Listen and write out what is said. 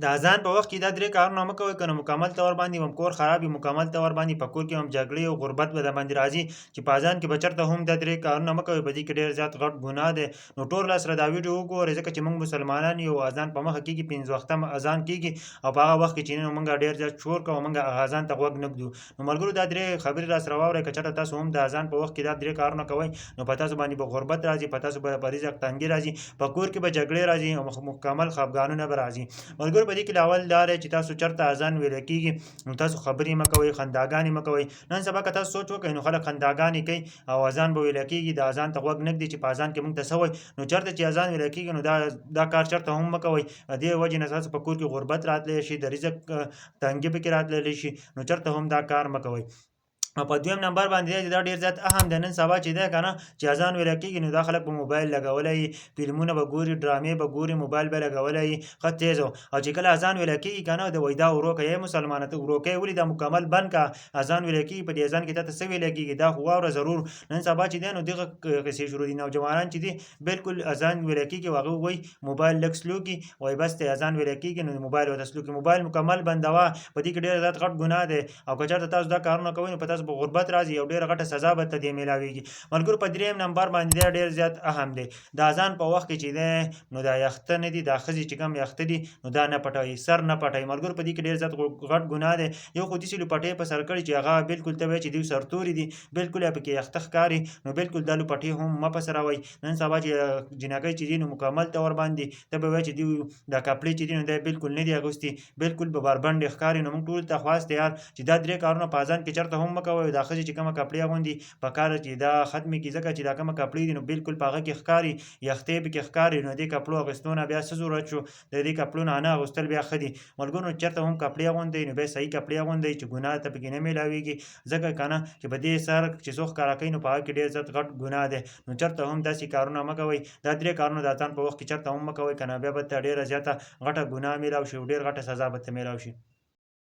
د اذان په وخت کې دا درې کارونه مه کوئ که نه مکمل طور باندې هم کور خراب وي مکمل طور باندې په کور کې هم جګړې او غربت به درباندې راځي چې په اذان کې به چېرته هم دا درې کارونه مه کوئ په دې کې ډېر زیات غټ ګناه دی نو ټول را سره دا ویډیو وګورئ ځکه چې موږ مسلمانان یو اذان په مخه کېږي 5 وخته اذان کېږي او په هغه وخت کې چې نو موږ ډېر زیات شور کوو موږ هغه اذان ته غوږ نه ږدو نو ملګرو دا درې خبرې را سره واورئ که چېرته تاسو هم د اذان په وخت کې دا درې کارونه کوئ نو په تاسو باندې به غربت راځي په تاسو به په رزق تنګي راځي په کور کې به جګړې راځي او مکمل خفګانونه به راځي ملګرو په دې کې اول دا دی چې تاسو چېرته اذان ویل کېږي نو تاسو خبرې مه کوئ خنداګانې مه کوئ نن سبا که تاسو سوچ وکړئ نو خلک خنداګانې کوي او اذان به ویل کېږي د اذان ته غوږ نه ږدي چې په اذان کې موږ ته څه وایي نو چېرته چې اذان ویل کېږي نو دا کار چېرته هم مه کوئ دې وجې نه ستاسو په کور کې غربت راتلی شي د رزق تنګي پکې راتللی شي نو چېرته هم دا کار مه کوئ او په دویم نمبر باندې دا ډېر زیات اهم دی نن سبا چې دی که نه چې اذان ویل کېږي نو دا خلک به موبایل لګولی فلمونه به ګوري ډرامې به ګوري موبایل به لګولی ښه تیز او چې کله اذان ویل کېږي که نه د وایي دا ورو که ای مسلمانه ته ورو کوې ولې دا مکمل بند که اذان ویل کېږي په دې اذان کې تا ته څه ویل کېږي دا خو واوره ضرور نن سبا چې دی نو دغه قصې شروع دي نوجوانان چې دي بالکل اذان ویل کېږي او هغه وایي موبایل لږ سلو کړي وایي بس ته اذان ویل کېږي نو موبایل ورته سلو کړي موبایل مکمل بندوه په دې کې ډېر زیات غټ ګناه دی او که چېرته تاسو دا کارونه کوئ نو په تاسو به غربت راځي او ډېره غټه سزا به ته دې میلاویږي ملګرو په درېیم نمبر باندې دا ډېر زیات اهم دی د اذان په وخت کې چې دی نو دا یخته نه دي دا ښځې چې کوم یخته دي نو دا نه پټوي سر نه پټوي ملګرو په دې کې ډېر زیات غټ ګناه دی یو خو داسې لوپټې په سر کړي چې هغه بالکل ته وایي چې دوی سرتوري دي بالکل یې پکې یخته ښکاري نو بالکل دا لوپټې هم مه په سروئ نن سبا چې جنکۍ چې دي نو مکمل طور باندې ته به وایي چې دوی دا کپړې چې دي نو دی بالکل نه دي اغوستي بالکل به بربنډې ښکاري نو موږ ټولو ته خواست یار چې دا درې کارونه په اذان کې چېرته هم مه کوئ دا ښځې چې کومه کپړې اغوندي پکار ده چې دا ختمې کړي ځکه چې دا کومه کپړې دي نو بالکل په هغه کې ښکاري یختې پکې ښکاري نو دې کپړو اخیستو نه بیا څه ضرورت شو د دې کپړو نه نه اغوستل بیا ښه دي ملګرو چېرته هم کپړې اغوندئ نو بیا صحیح کپړې اغوندئ چې ګناه ته پکې نه میلاویږي ځکه که نه چې په دې سر چې څوک ښکاره کوي نو په هغه کې ډېر زیات غټ ګناه دی نو چېرته هم داسې کارونه مه کوئ دا درې کارونه د اذان په وخت کې چېرته هم مه کوئ که نه بیا به ته ډېره زیاته غټه ګناه میلاو شي او ډېر غټه سزا به ته میلاو شي